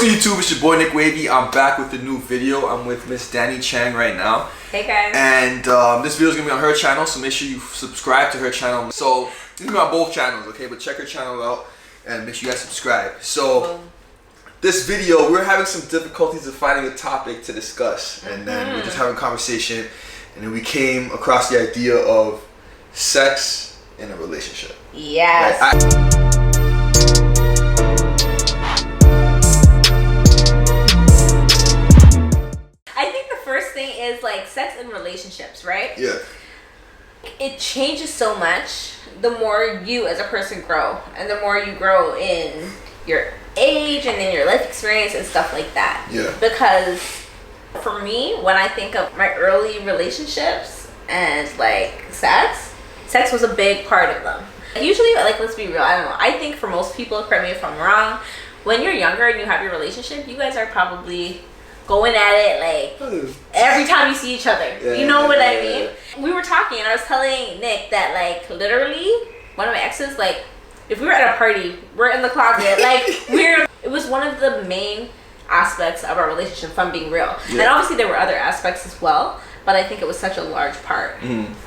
up YouTube? It's your boy Nick Wavy. I'm back with a new video. I'm with Miss Dani Changg right now. Hey guys. And this video is gonna be on her channel, so make sure you subscribe to her channel. So this is gonna be on both channels, okay? But check her channel out and make sure you guys subscribe. So this video, we're having some difficulties of finding a topic to discuss, and then we're just having a conversation, and then we came across the idea of sex in a relationship. Yes. I think the first thing is like sex in relationships, right? Yeah. It changes so much the more you as a person grow, and the more you grow in your age and in your life experience and stuff like that. Yeah. Because for me, when I think of my early relationships and like sex was a big part of them. Usually, like, let's be real, I don't know, I think for most people, correct me if I'm wrong, when you're younger and you have your relationship, you guys are probably going at it like every time you see each other. You know what I mean? We were talking and I was telling Nick that like literally one of my exes, like if we were at a party, we're in the closet, like it was one of the main aspects of our relationship, if I'm being real. And obviously there were other aspects as well, but I think it was such a large part.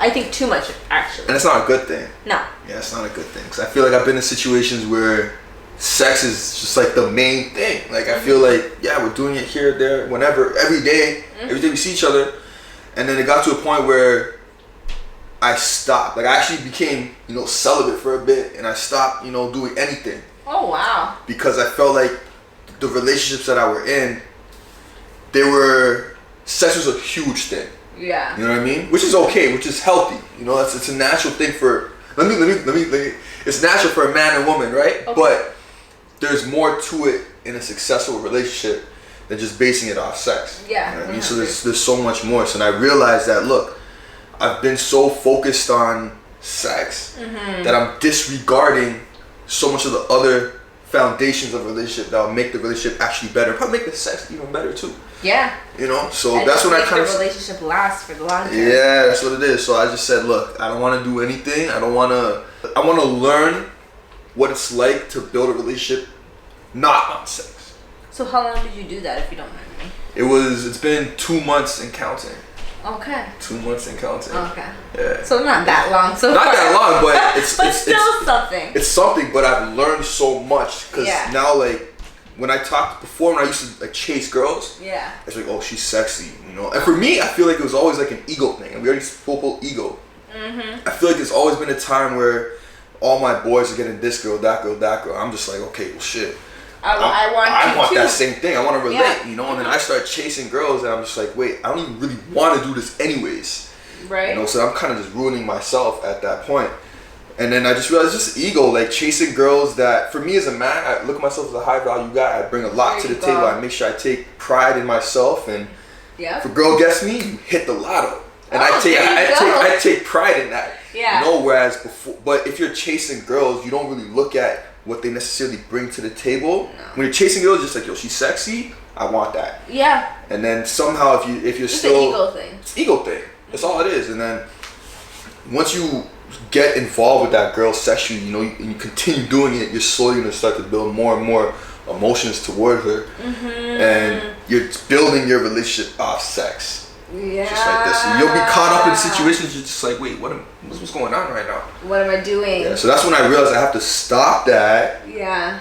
I think too much, actually. And it's not a good thing. No. Yeah, it's not a good thing. Because I feel like I've been in situations where sex is just like the main thing. Like I feel like, yeah, we're doing it here, there, whenever, every day we see each other. And then it got to a point where I stopped. Like I actually became, celibate for a bit, and I stopped, doing anything. Oh, wow. Because I felt like the relationships that I were in, sex was a huge thing. Yeah. You know what I mean? Which is okay, which is healthy. It's a natural thing for, it's natural for a man and woman, right? Okay. But there's more to it in a successful relationship than just basing it off sex. Yeah. You know what I mean? So there's so much more. So and I realized that, look, I've been so focused on sex that I'm disregarding so much of the other foundations of a relationship that will make the relationship actually better. Probably make the sex even better too. Yeah. So that's when I kind of... the relationship lasts for the long term. Yeah, that's what it is. So I just said, look, I don't want to do anything. I want to learn what it's like to build a relationship not on sex. So how long did you do that, if you don't mind me? It's been 2 months and counting. Okay. 2 months and counting. Okay. Yeah. So not that long. So not that long, but it's still something. It's something, but I've learned so much because now, like, when I used to like chase girls, it's like, oh, she's sexy, And for me, I feel like it was always like an ego thing, and we already spoke ego. I feel like there's always been a time where all my boys are getting this girl, that girl, that girl. I'm just like, okay, well, shit. I want that same thing. I want to relate, And then I start chasing girls, and I'm just like, wait, I don't even really want to do this anyways. Right. So I'm kind of just ruining myself at that point. And then I just realized just ego, like chasing girls that, for me as a man, I look at myself as a high value guy. I bring a lot to the table. I make sure I take pride in myself, and if a girl gets me, you hit the lotto. And I take pride in that. Yeah. Whereas before, but if you're chasing girls, you don't really look at what they necessarily bring to the table. No. When you're chasing girls, just like, yo, she's sexy, I want that. Yeah. And then somehow if you're it's still... It's an ego thing. It's an ego thing. That's all it is. And then once you get involved with that girl sexually, and you continue doing it, you're slowly going to start to build more and more emotions toward her. And you're building your relationship off sex. Yeah. Just like this. And you'll be caught up in situations you're just like, wait, what's going on right now? What am I doing? Yeah, so that's when I realized I have to stop that. Yeah.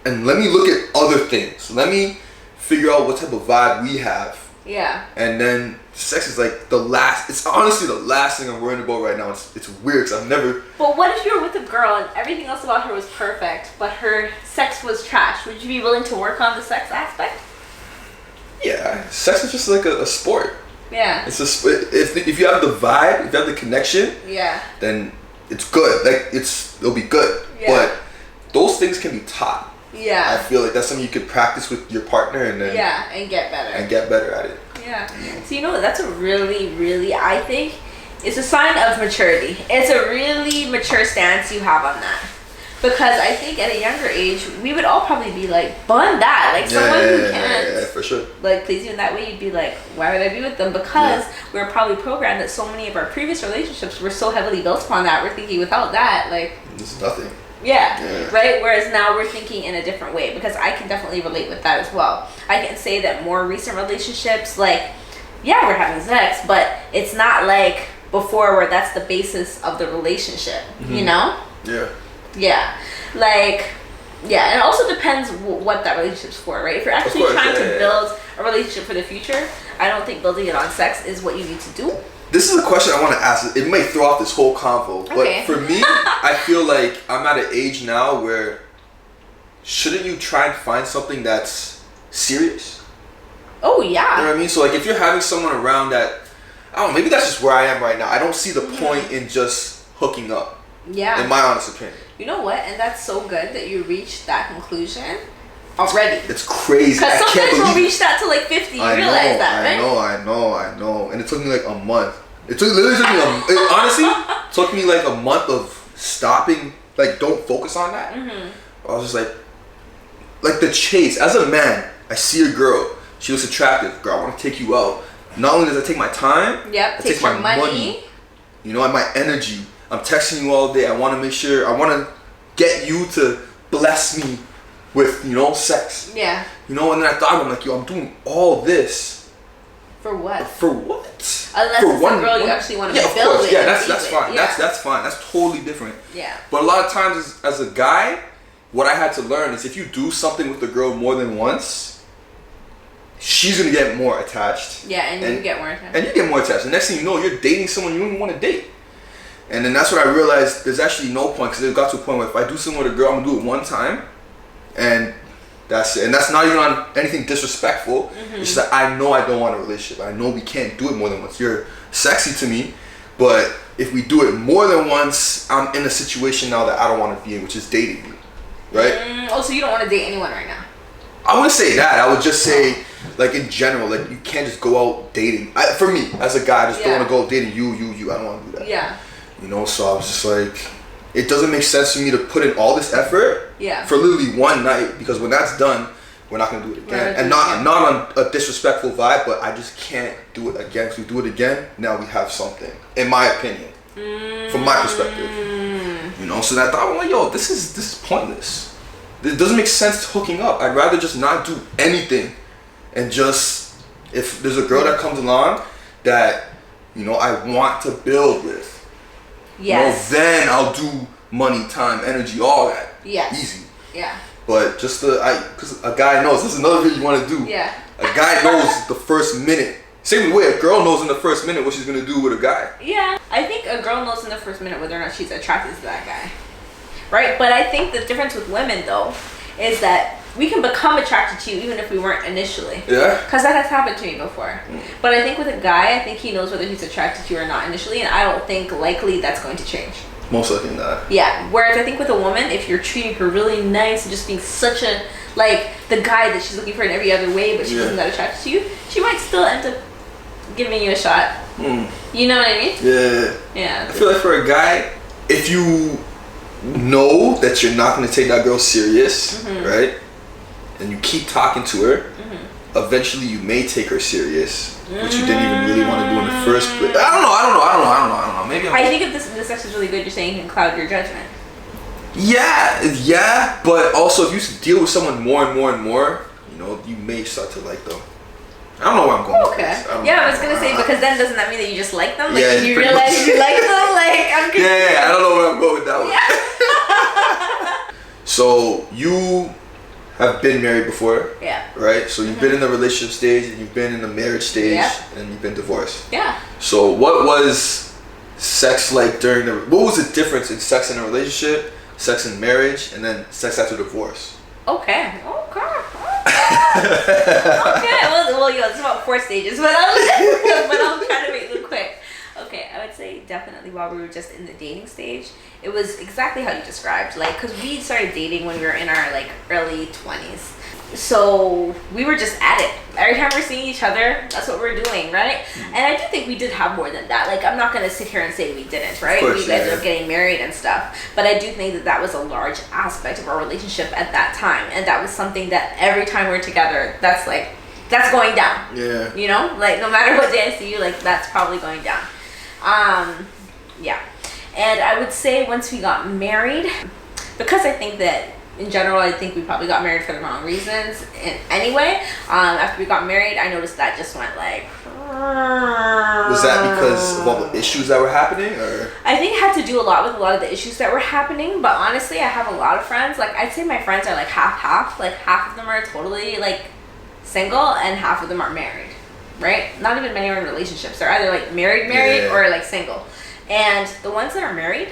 And let me look at other things. Let me figure out what type of vibe we have. Yeah. And then sex is like it's honestly the last thing I'm worrying about right now. It's weird because I've never... But what if you were with a girl and everything else about her was perfect, but her sex was trash? Would you be willing to work on the sex aspect? Yeah. Sex is just like a sport. Yeah. It's if you have the vibe, if you have the connection, then it's good. Like it'll be good. Yeah. But those things can be taught. Yeah. I feel like that's something you could practice with your partner and then and get better. And get better at it. Yeah. So that's a really, really, I think it's a sign of maturity. It's a really mature stance you have on that. Because I think at a younger age, we would all probably be like, bun that. Like someone who can't for sure. Like please you in that way, you'd be like, why would I be with them? Because we were probably programmed that so many of our previous relationships were so heavily built upon that. We're thinking without that, like it's nothing. Yeah, right? Whereas now we're thinking in a different way, because I can definitely relate with that as well. I can say that more recent relationships, like, yeah, we're having sex, but it's not like before where that's the basis of the relationship, you know? Yeah. Yeah. Like, yeah, and it also depends what that relationship's for, right? If you're actually trying to build a relationship for the future, I don't think building it on sex is what you need to do. This is a question I want to ask. It may throw off this whole convo, but for me, I feel like I'm at an age now where shouldn't you try and find something that's serious? Oh, yeah. You know what I mean? So, like, if you're having someone around that, I don't know, maybe that's just where I am right now. I don't see the point in just hooking up. Yeah. In my honest opinion. You know what? And that's so good that you reached that conclusion already. It's crazy. Because some guys don't reach that till like 50. You realize that, right? I know. And it took me like a month. It literally took me honestly, took me like a month of stopping, like, don't focus on that. I was just like the chase. As a man, I see a girl. She looks attractive. Girl, I want to take you out. Not only does I take my time, I take my money. You know, and my energy. I'm texting you all day. I want to make sure, I want to get you to bless me with, you know, sex. Yeah. You know, and then I thought, I'm like, yo, I'm doing all this. For what? For what? Unless for it's a girl you actually want to be build with. Yeah, that's fine. Yeah. That's fine. That's totally different. Yeah. But a lot of times as a guy, what I had to learn is if you do something with the girl more than once, she's going to get more attached. Yeah, and you get more attached. And you get more attached. The next thing you know, you're dating someone you don't even want to date. And then that's what I realized, there's actually no point, because it got to a point where if I do something with a girl, I'm going to do it one time, and that's it. And that's not even on anything disrespectful. It's just that I know I don't want a relationship. I know we can't do it more than once. You're sexy to me, but if we do it more than once, I'm in a situation now that I don't want to be in, which is dating you, right? So you don't want to date anyone right now? I wouldn't say that. I would just say, like, in general, like, you can't just go out dating. For me, as a guy, I just don't want to go dating you. I don't want to do that. Yeah. You know, so I was just like, it doesn't make sense for me to put in all this effort for literally one night, because when that's done, we're not gonna do it again. And not on a disrespectful vibe, but I just can't do it again. If we do it again, now we have something, in my opinion, from my perspective. You know, so that I thought, I'm like, yo, this is pointless. It doesn't make sense hooking up. I'd rather just not do anything, and just, if there's a girl that comes along that, you know, I want to build with. Yes. You know, then I'll do money, time, energy, all that. Yes. Easy. Yeah. But just because a guy knows, this is another thing you want to do. Yeah. A guy knows the first minute. Same way a girl knows in the first minute what she's going to do with a guy. Yeah. I think a girl knows in the first minute whether or not she's attracted to that guy. Right? But I think the difference with women, though, is that we can become attracted to you even if we weren't initially. Yeah. Because that has happened to me before. But I think with a guy, I think he knows whether he's attracted to you or not initially, and I don't think likely that's going to change. Most likely not. Yeah. Whereas I think with a woman, if you're treating her really nice and just being such a, like, the guy that she's looking for in every other way, but she wasn't that attracted to you, she might still end up giving you a shot. You know what I mean? Yeah. Yeah. I feel like for a guy, if you know that you're not going to take that girl serious, right? And you keep talking to her, eventually you may take her serious, which you didn't even really want to do in the first place. I don't know. Maybe I think if the sex is really good, you're saying you can cloud your judgment. Yeah, but also if you deal with someone more and more, you know, you may start to like them. I don't know where I'm going. Okay. I was gonna say, because then doesn't that mean that you just like them? Like, yeah, you realize you like them? Like, I'm confused. Yeah, I don't know where I'm going with that one. So you have been married before. Yeah. Right? So you've been in the relationship stage, and you've been in the marriage stage, and you've been divorced. Yeah. So what was sex like during what was the difference in sex in a relationship, sex in marriage, and then sex after divorce? Okay. Well, it's about 4 stages, but I'll try to make it quick. Okay, I would say definitely while we were just in the dating stage, it was exactly how you described. Like, because we started dating when we were in our, like, early 20s. So we were just at it. Every time we're seeing each other, that's what we're doing, right? And I do think we did have more than that. Like, I'm not going to sit here and say we didn't, right? We ended up getting married and stuff. But I do think that that was a large aspect of our relationship at that time. And that was something that every time we're together, that's going down. Yeah. You know? Like, no matter what day I see you, like, that's probably going down. Yeah. And I would say once we got married, because I think that in general, I think we probably got married for the wrong reasons. And anyway, after we got married, I noticed that just went like. Was that because of all the issues that were happening, or? I think it had to do a lot with a lot of the issues that were happening. But honestly, I have a lot of friends. Like I'd say my friends are like half. Like half of them are totally like single, and half of them are married. Right? Not even many are in relationships. They're either like married, or like single. And the ones that are married.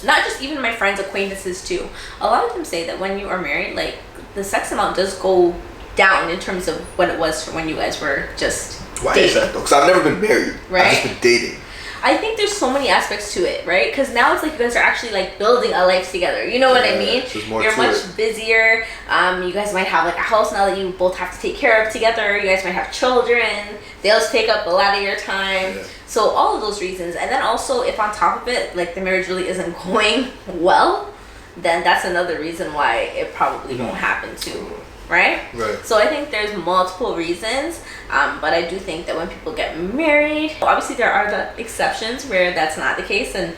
Not just even my friends, acquaintances too. A lot of them say that when you are married, like the sex amount does go down in terms of what it was for when you guys were just Why dating. is that though? Because I've never been married. Right? I've just been dating. I think there's so many aspects to it, right? Because now it's like you guys are actually like building a life together. You know what I mean? You're much busier. You guys might have like a house now that you both have to take care of together. You guys might have children. They'll take up a lot of your time. Yeah. So all of those reasons. And then also if on top of it, like the marriage really isn't going well, then that's another reason why it probably won't happen too. Right? So I think there's multiple reasons, but I do think that when people get married, obviously there are the exceptions where that's not the case, and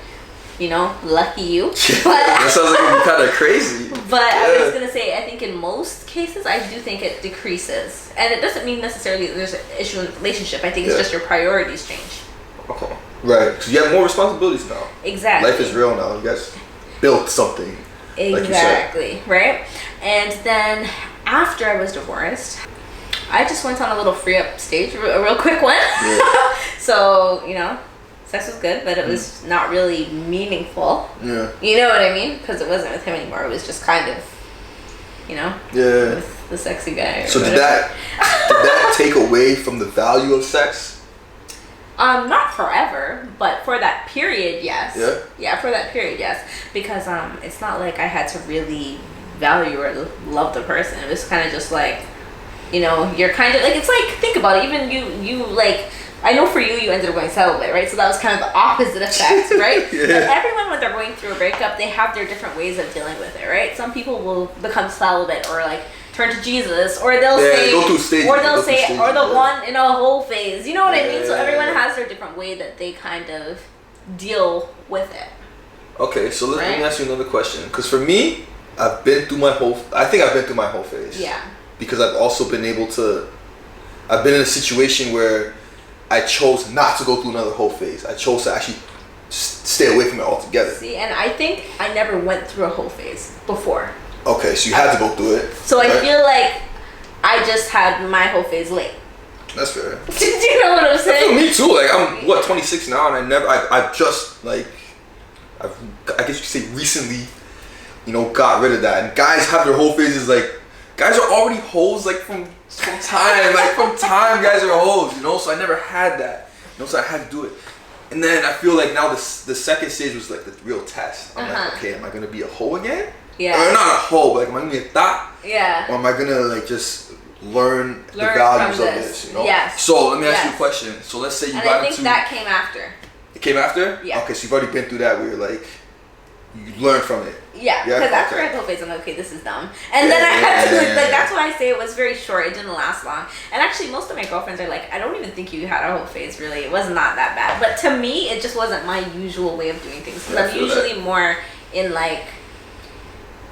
you know, lucky you. But that sounds like it'd be kind of crazy. But I was gonna say, I think in most cases, I do think it decreases, and it doesn't mean necessarily that there's an issue in the relationship. I think it's just your priorities change. Okay. Right. Because you have more responsibilities now. Exactly. Life is real now. You guys built something. Exactly. Like right. And then after I was divorced, I just went on a little free up stage, a real quick one. Yeah. So, you know, sex was good, but it was not really meaningful. Yeah. You know what I mean? Because it wasn't with him anymore. It was just kind of, you know, with the sexy guy. So did that take away from the value of sex? Not forever, but for that period, yes. Yeah? Yeah, for that period, yes. Because it's not like I had to really value or love the person. It was kind of just like, you know, you're kind of like, it's like, think about it, even you like, I know for you ended up going celibate, right? So that was kind of the opposite effect, right? But everyone, when they're going through a breakup, they have their different ways of dealing with it, right? Some people will become celibate or like turn to Jesus, or they'll say, go through stages, or they'll say, or they'll go on in a whole phase. You know what I mean? So everyone has their different way that they kind of deal with it. Okay, so let me ask you another question. Because for me, I've been through my whole phase. Yeah. Because I've also been I've been in a situation where I chose not to go through another whole phase. I chose to actually stay away from it altogether. See, and I think I never went through a whole phase before. Okay, so you had to go through it. So I feel like I just had my whole phase late. That's fair. Do you know what I'm saying? Me too. Like I'm 26 now, and I've just like, I guess you could say recently, you know, got rid of that. And guys have their whole phases. Like guys are already hoes like from time, guys are hoes. You know, so I never had that. You know, so I had to do it. And then I feel like now the second stage was like the real test. I'm like, okay, am I gonna be a hoe again? Yeah. Or not a hoe, but like, am I gonna be a thot? Yeah. Or am I gonna like just learn the values of this? You know. Yes. So let me ask you a question. So let's say you got into. I think that came after. It came after? Yeah. Okay, so you've already been through that where you're like, you learn from it. Yeah, because after I had the whole phase, I'm like, okay, this is dumb. And then I had to, like, that's why I say it was very short. It didn't last long. And actually, most of my girlfriends are like, I don't even think you had a whole phase, really. It was not that bad. But to me, it just wasn't my usual way of doing things. Because I'm usually more in, like,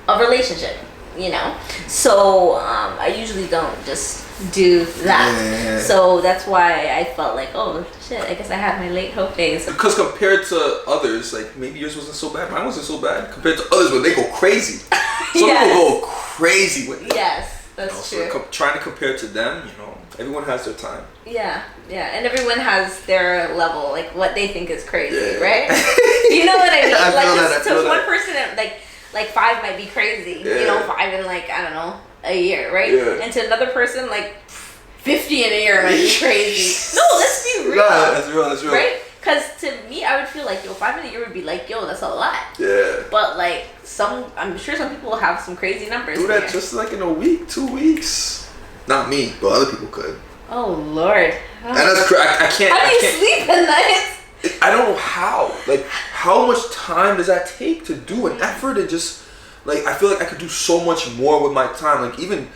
a relationship, you know? So, I usually don't just do that. Yeah. So that's why I felt like, oh shit, I guess I had my late hoe phase. Because compared to others, like maybe yours wasn't so bad, mine wasn't so bad. Compared to others, where they go crazy. Some people go crazy with it. Yes, that's true. So trying to compare to them, you know, everyone has their time. Yeah, and everyone has their level, like what they think is crazy, right? You know what I mean? To one person, like 5 might be crazy. Yeah. You know, 5 in like, I don't know, a year, right? Yeah. And to another person, like 50 in a year might be crazy. No, let's be real. Nah, that's real. Right? Because to me, I would feel like, 5 in a year would be like, that's a lot. Yeah. But like I'm sure some people will have some crazy numbers. Do that just like in a week, 2 weeks. Not me, but other people could. Oh Lord. And that's I can't. How do you sleep at night? I don't know how. Like, how much time does that take to do an effort and just, like, I feel like I could do so much more with my time. Like, even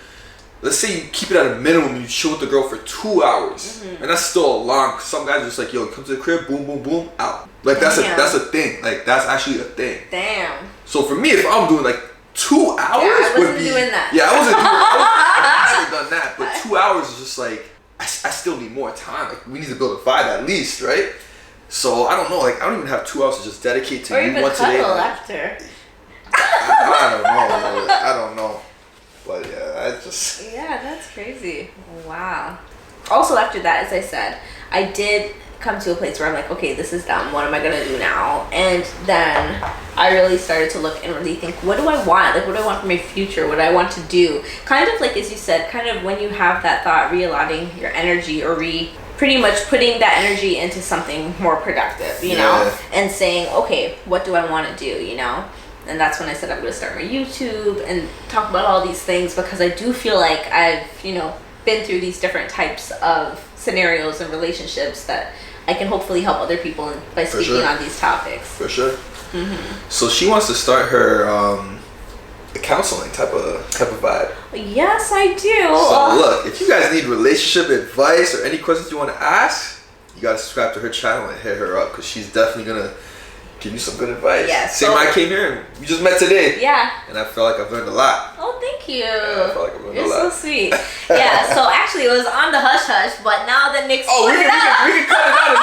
let's say you keep it at a minimum and you chill with the girl for 2 hours. And that's still a long, some guys are just like, yo, come to the crib, boom, boom, boom, out. Like that's a thing. Like that's actually a thing. Damn. So for me, if I'm doing like 2 hours, I wasn't doing that. Yeah, I wasn't doing I've never done that. But 2 hours is just like, I still need more time. Like we need to build a vibe at least, right? So I don't know, like I don't even have 2 hours to just dedicate to you once a day. Or even after. I don't know. But yeah, Yeah, that's crazy. Wow. Also after that, as I said, I did come to a place where I'm like, okay, this is dumb. What am I gonna do now? And then I really started to look and really think, what do I want? Like, what do I want for my future? What do I want to do? Kind of like, as you said, kind of when you have that thought, realigning your energy or pretty much putting that energy into something more productive, you know? And saying, okay, what do I want to do, you know? And that's when I said I'm going to start my YouTube and talk about all these things, because I do feel like I've, you know, been through these different types of scenarios and relationships that I can hopefully help other people by speaking on these topics. For sure. So she wants to start her counseling type of vibe. Yes, I do. So look, if you guys need relationship advice or any questions you want to ask, you got to subscribe to her channel and hit her up, because she's definitely going to give you some good advice. Yes. Same I came here and we just met today. Yeah. And I felt like I've learned a lot. Oh, thank you. Yeah, I felt like I've learned a lot. You're so sweet. Yeah, so actually it was on the hush hush, but now that Nick's we can cut it out if you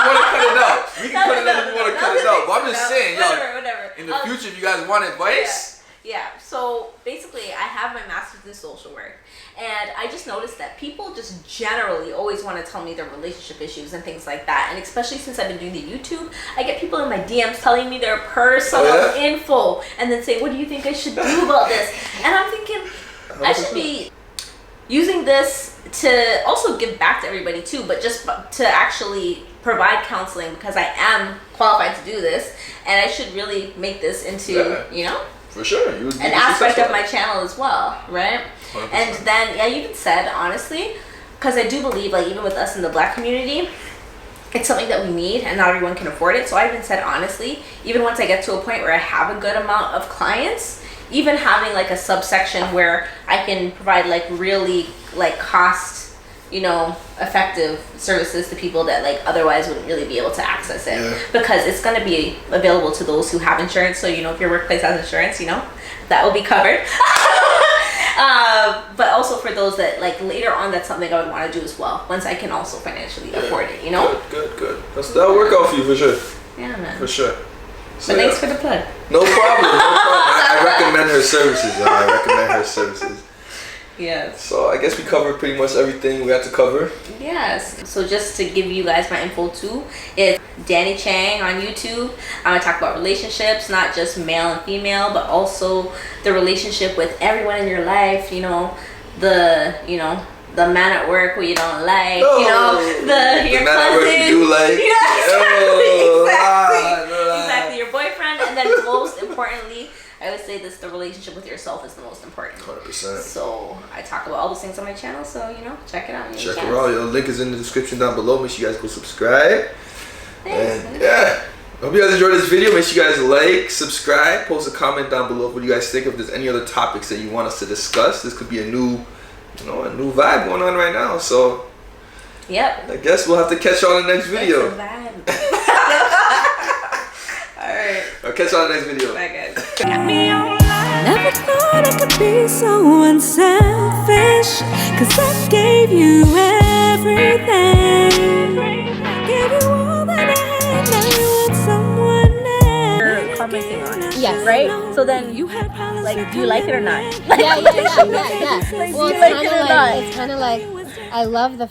want to cut it out. We can cut it out if you want to cut it out. But I'm just saying, whatever. In the future, if you guys want advice. Yeah, so basically I have my master's in social work, and I just noticed that people just generally always want to tell me their relationship issues and things like that. And especially since I've been doing the YouTube, I get people in my DMs telling me their personal info and then say, what do you think I should do about this? And I'm thinking, I should be using this to also give back to everybody too, but just to actually provide counseling, because I am qualified to do this, and I should really make this into, you know? For sure. An aspect of my channel as well, right? 100%. And then, you even said, honestly, because I do believe, like, even with us in the Black community, it's something that we need and not everyone can afford it. So I even said, honestly, even once I get to a point where I have a good amount of clients, even having like a subsection where I can provide like really like cost, you know, effective services to people that like otherwise wouldn't really be able to access it, because it's going to be available to those who have insurance. So, you know, if your workplace has insurance, you know, that will be covered. But also for those that like later on, that's something I would want to do as well, once I can also financially afford it, you know? Good. That'll work out for you for sure. Yeah, man. For sure. So, but thanks for the plug. No problem. I recommend her services. Yes. So I guess we covered pretty much everything we had to cover. Yes. So just to give you guys my info too, it's Dani Changg on YouTube. I'm gonna talk about relationships, not just male and female, but also the relationship with everyone in your life. You know, the man at work who you don't like. Oh, you know, your man cousin. At work you do like. Exactly. Your boyfriend, and then most importantly, I would say this: the relationship with yourself is the most important. 100%. So I talk about all those things on my channel. So you know, check it out. Check it out. Your link is in the description down below. Make sure you guys go subscribe. Thanks. And hope you guys enjoyed this video. Make sure you guys like, subscribe, post a comment down below what you guys think. If there's any other topics that you want us to discuss, this could be a new vibe going on right now. So yep. I guess we'll have to catch y'all in the next video. It's a vibe. Alright. I'll catch y'all in the next video. Bye guys. Never thought I could be so unselfish, 'cause I gave you everything. Gave you all that I had, now you want someone else. Commenting on it. Yes. Right? So then like, do you like it or not? Yeah. Like, Well, do you like it or not? it's kind of like, I love the